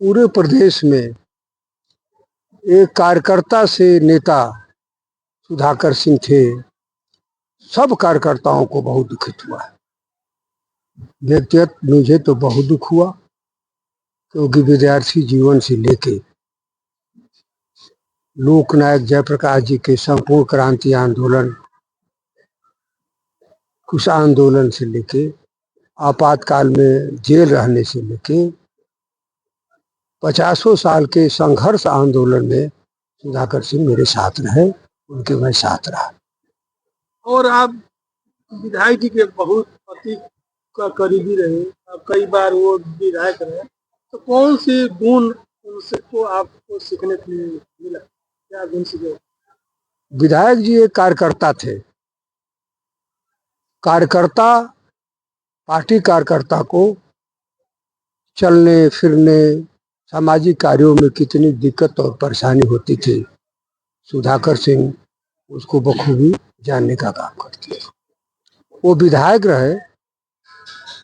पूरे प्रदेश में एक कार्यकर्ता से नेता सुधाकर सिंह थे। सब कार्यकर्ताओं को बहुत दुखित हुआ। व्यक्तिगत मुझे तो बहुत दुख हुआ, क्योंकि विद्यार्थी जीवन से लेके लोकनायक जयप्रकाश जी के संपूर्ण क्रांति आंदोलन, कुछ आंदोलन से लेके आपातकाल में जेल रहने से लेके 50 साल के संघर्ष आंदोलन में सुधाकर सिंह मेरे साथ रहे, उनके मैं साथ रहा। और आप विधायक जी के बहुत अति करीबी रहे, आप कई बार वो विधायक रहे, तो कौन सी गुण उनसे को आपको सीखने के लिए मिला, क्या गुण सीखे? विधायक जी एक कार्यकर्ता थे। कार्यकर्ता पार्टी कार्यकर्ता को चलने फिरने सामाजिक कार्यों में कितनी दिक्कत और परेशानी होती थी, सुधाकर सिंह उसको बखूबी जानने का काम करते थे। वो विधायक रहे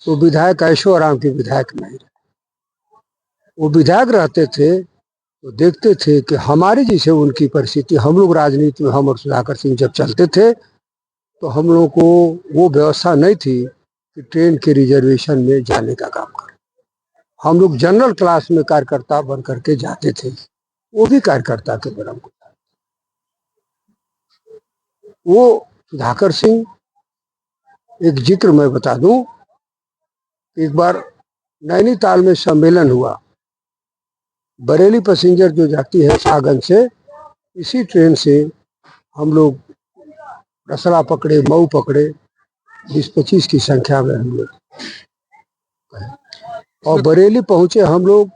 तो विधायक ऐशो आराम के विधायक नहीं रहे। वो विधायक रहते थे तो देखते थे कि हमारी जैसे उनकी परिस्थिति, हम लोग राजनीति में, हम और सुधाकर सिंह जब चलते थे तो हम लोगों को वो व्यवस्था नहीं थी कि ट्रेन के रिजर्वेशन में जाने का काम करें। हम लोग जनरल क्लास में कार्यकर्ता बन करके जाते थे। वो भी कार्यकर्ता के बराबर को। वो सुधाकर सिंह, एक जिक्र मैं बता दूं, एक बार नैनीताल में सम्मेलन हुआ। बरेली पैसेंजर जो जाती है शाहगंज से, इसी ट्रेन से हम लोग रसला पकड़े, मऊ पकड़े, 20-25 की संख्या में हम लोग, और बरेली पहुंचे हम लोग।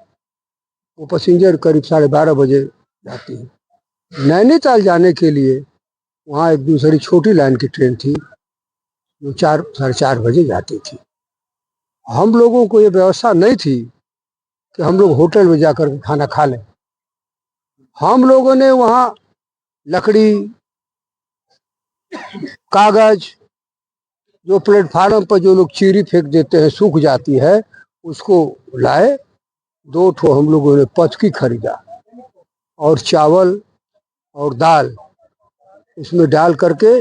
वो पैसेंजर करीब 12:30 बजे जाती है। नैनीताल जाने के लिए वहाँ एक दूसरी छोटी लाइन की ट्रेन थी जो 4-4:30 बजे जाती थी। हम लोगों को ये व्यवस्था नहीं थी कि हम लोग होटल में जाकर खाना खा लें। हम लोगों ने वहाँ लकड़ी, कागज, जो प्लेटफार्म पर जो लोग चीरी फेंक देते हैं, सूख जाती है, उसको लाए। 2 ठो हम लोगों ने पचकी खरीदा और चावल और दाल उसमें डाल करके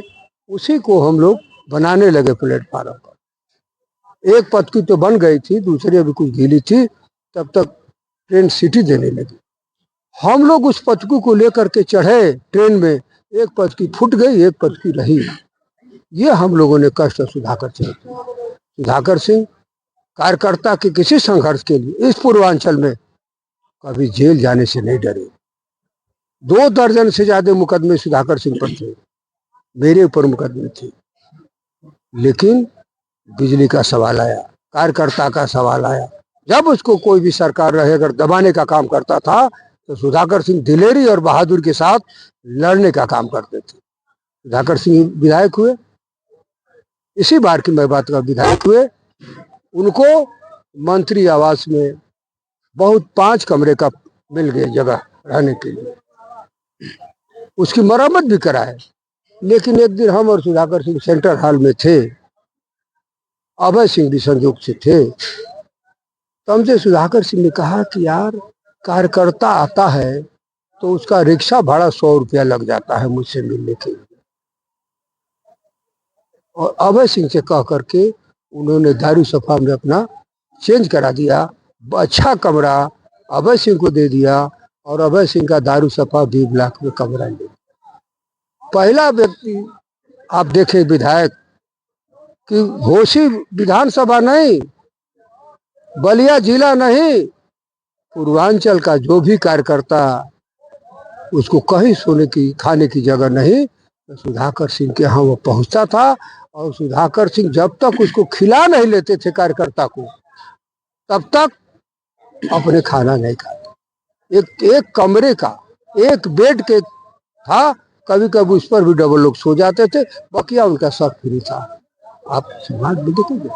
उसी को हम लोग बनाने लगे प्लेटफार्म पर। एक पचकी तो बन गई थी, दूसरी अभी कुछ गीली थी। तब तक ट्रेन सीटी देने लगी। हम लोग उस पचकी को लेकर के चढ़े ट्रेन में, एक पचकी फूट गई, एक पचकी रही। ये हम लोगों ने कष्ट सुधाकर सिंह कार्यकर्ता के किसी संघर्ष के लिए इस पूर्वांचल में कभी जेल जाने से नहीं डरे। 2 दर्जन से ज्यादा मुकदमे सुधाकर सिंह पर थे, मेरे ऊपर मुकदमे थे। लेकिन बिजली का सवाल आया, कार्यकर्ता का सवाल आया। जब उसको कोई भी सरकार रहे अगर दबाने का काम करता था तो सुधाकर सिंह दिलेरी और बहादुर के साथ लड़ने का काम करते थे। सुधाकर सिंह विधायक हुए, इसी बार की मैं बात कर, विधायक हुए। उनको मंत्री आवास में बहुत 5 कमरे का मिल गया जगह रहने के लिए, उसकी मरम्मत भी कराए। लेकिन एक दिन हम और सुधाकर सिंह सेंट्रल हॉल में थे, अभय सिंह भी संयोग से थे। तो हमसे सुधाकर सिंह ने कहा कि यार, कार्यकर्ता आता है तो उसका रिक्शा भाड़ा 100 रुपया लग जाता है मुझसे मिलने के लिए। और अभय सिंह से कह करके उन्होंने दारू सफा में अपना चेंज करा दिया। अच्छा कमरा अभय सिंह को दे दिया और अभय सिंह का दारू सफा 20 लाख में कमरा ले। पहला व्यक्ति आप देखे विधायक कि घोसी विधानसभा नहीं, बलिया जिला नहीं, पूर्वांचल का जो भी कार्यकर्ता उसको कहीं सोने की खाने की जगह नहीं, तो सुधाकर सिंह के यहाँ वो पहुंचता था। और सुधाकर सिंह जब तक उसको खिला नहीं लेते थे कार्यकर्ता को, तब तक अपने खाना नहीं खाते। एक कमरे का, एक बेड के था, कभी कभी उस पर भी डबल लोग सो जाते थे, बकिया उनका सब फ्री था। आप समाज में देखेंगे।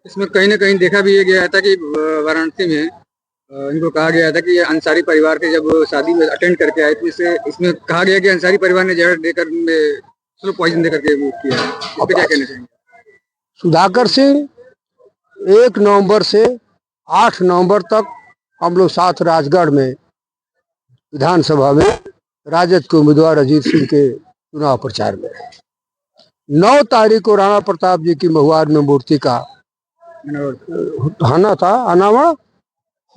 इसमें कहीं ना कहीं देखा भी ये गया था कि वाराणसी में इनको कहा गया था कि ये अंसारी परिवार के जब शादी में अटेंड करके आए थे, इसमें कहा गया कि अंसारी परिवार ने जहर देकर स्लो पॉइजन देकर के वो किया। इस पे क्या कहना चाहेंगे? सुधाकर सिंह 1 नवंबर से 8 नवंबर तक हम लोग साथ राजगढ़ में विधानसभा में राजद के उम्मीदवार अजीत सिंह के चुनाव प्रचार में रहे। 9 तारीख को राणा प्रताप जी की महुआर में मूर्ति का हना था, अनावरण,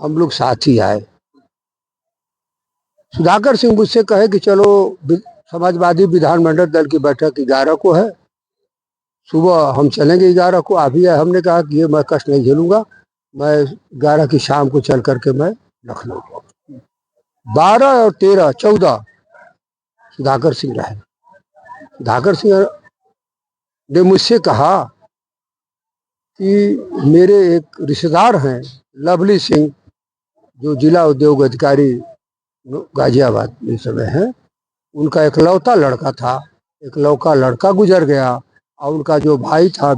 हम लोग साथ ही आए। सुधाकर सिंह मुझसे कहे कि चलो समाजवादी विधानमंडल दल की बैठक 11 को है, सुबह हम चलेंगे 11 को, आप ही आए। हमने कहा कि ये मैं कष्ट नहीं झेलूंगा, मैं 11 की शाम को चल करके मैं लखनऊ 12 और 13 14 सुधाकर सिंह रहे। सुधाकर सिंह ने मुझसे कहा कि मेरे एक रिश्तेदार हैं लवली सिंह, जो जिला उद्योग अधिकारी गाजियाबाद में समय है, उनका इकलौता लड़का था, इकलौता लड़का गुजर गया और उनका जो भाई था